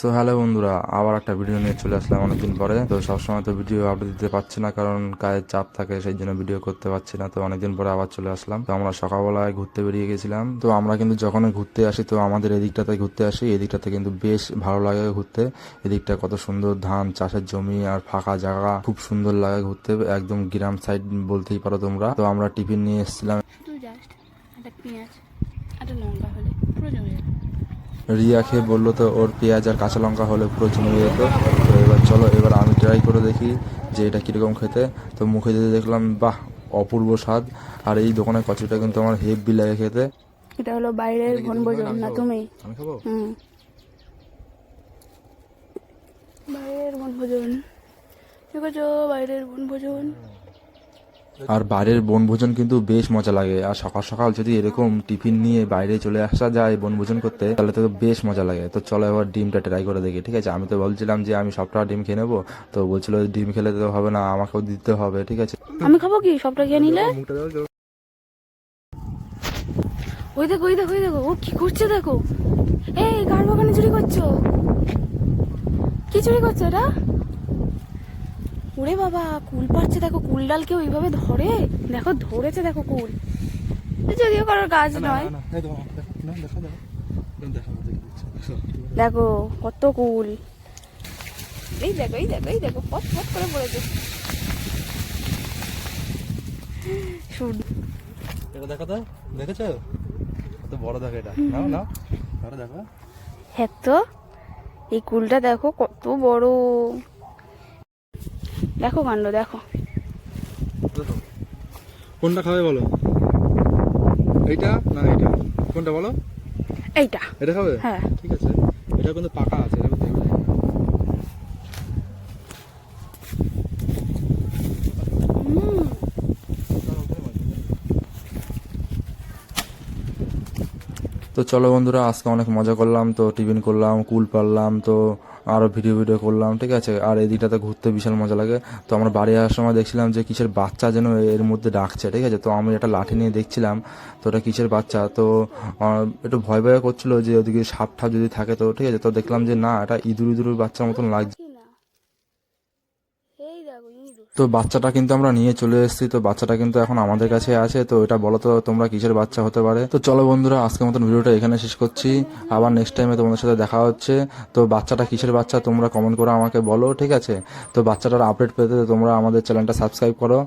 So hello বন্ধুরা, আবার একটা ভিডিও নিয়ে চলে আসলাম অনেকদিন পরে। তো সবসময় তো ভিডিও আপলোড দিতে পারছি না, কারণ কাজের চাপ থাকে, সেই জন্য ভিডিও করতে পারছি না। তো অনেকদিন পরে আবার চলে আসলাম। তো আমরা সকালবেলায় ঘুরতে বেরিয়ে গেছিলাম। তো আমরা কিন্তু যখনই ঘুরতে আসি, তো আমাদের এদিকটাতে ঘুরতে আসি, এদিকটাতে কিন্তু বেশ ভালো লাগে ঘুরতে। এদিকটা কত সুন্দর ধান চাষের জমি আর ফাঁকা জায়গা, খুব সুন্দর লাগে ঘুরতে, একদম গ্রাম সাইড বলতেই পারো তোমরা। তো আমরা টিফিন নিয়ে এসেছিলাম। শুধু জাস্ট একটা পেঁয়াজ একটা লঙ্কা হলে পুরো জমে যাবে। রিয়া খেয়ে বললো তো ওর পেঁয়াজ আর কাঁচা লঙ্কা হলে পুরো জমে যেত। তো এবার চলো, এবার আমি ট্রাই করে দেখি যে এটা কীরকম খেতে। তো মুখে দিতে দেখলাম বাহ, অপূর্ব স্বাদ। আর এই দোকানের কচুরিটা কিন্তু আমার হেভি লাগে খেতে। এটা হলো বাইরের বনভোজন না তুমি? বাইরের বনভোজন দেখেছো, বাইরের বনভোজন। আর বাইরের বনভোজন কিন্তু বেশ মজা লাগে। আর সকাল সকাল যদি এরকম টিফিন নিয়ে বাইরে চলে আসা যায় বনভোজন করতে, তাহলে তো বেশ মজা লাগে। তো চলো এবার ডিমটা ট্রাই করে দেখি, ঠিক আছে? আমি তো বলছিলাম যে আমি সবটা ডিম খেয়ে নেবো, তো বলছিল ডিম খেলে তো হবে না, আমাকেও দিতে হবে, ঠিক আছে? আমি খাবো কি সবটা খেয়ে নিলে? ওই দেখো, ওই দেখো, ওই দেখো, ও কি করছে দেখো। এই কার বাগানে চুরি করছো? কি চুরি করছো এটা? ওরে বাবা, কুল পাচ্ছে দেখো। কুল ডাল কেউ এইভাবে ধরে? দেখো ধরেছে, দেখো কুল। যদিও কারোর গাছ নয়। দেখো কত কুল। এই দেখো, এই দেখো, এই দেখো, পট পট করে পড়েছে। এটা দেখো তো, দেখেছো কত বড়? দেখো এটা, নাও নাও, ধরো দেখো। হ্যাঁ তো, এই কুলটা দেখো কত বড়। দেখো কাণ্ড, দেখো। কোনটা খাবে বলো? এইটা না এইটা? কোনটা বলো? এইটা। এটা খাবে? হ্যাঁ। ঠিক আছে, এটা কিন্তু পাকা আছে, এটা দেখবে। তো চলো বন্ধুরা, আজকে অনেক মজা করলাম। তো টিফিন করলাম, কুল পারলাম, তো আরও ভিডিও করলাম, ঠিক আছে? আর এই দিকটাতে ঘুরতে বিশাল মজা লাগে। তো আমরা বাড়ি আসার সময় দেখছিলাম যে কিসের বাচ্চা যেন এর মধ্যে ডাকছে, ঠিক আছে? তো আমি একটা লাঠি নিয়ে দেখছিলাম, তো ওটা কিসের বাচ্চা। তো একটু ভয় ভয় করছিল যে ওদিকে সাপ ঠাপ যদি থাকে, তো ঠিক আছে। তো দেখলাম যে না, এটা ইঁদুর বাচ্চার মতন লাগছে। এই দেখো ইঁদুর। তো বাচ্চাটা কিন্তু আমরা নিয়ে চলে এসেছি। তো বাচ্চাটা কিন্তু এখন আমাদের কাছে আছে। তো এটা বলো তো তোমরা কিসের বাচ্চা হতে পারে? তো চলো বন্ধুরা, আজকের মতন ভিডিওটা এখানে শেষ করছি। আবার নেক্সট টাইমে তোমাদের সাথে দেখা হচ্ছে। তো বাচ্চাটা কিসের বাচ্চা তোমরা কমেন্ট করে আমাকে বলো, ঠিক আছে? তো বাচ্চাটার আপডেট পেতে তোমরা আমাদের চ্যানেলটা সাবস্ক্রাইব করো।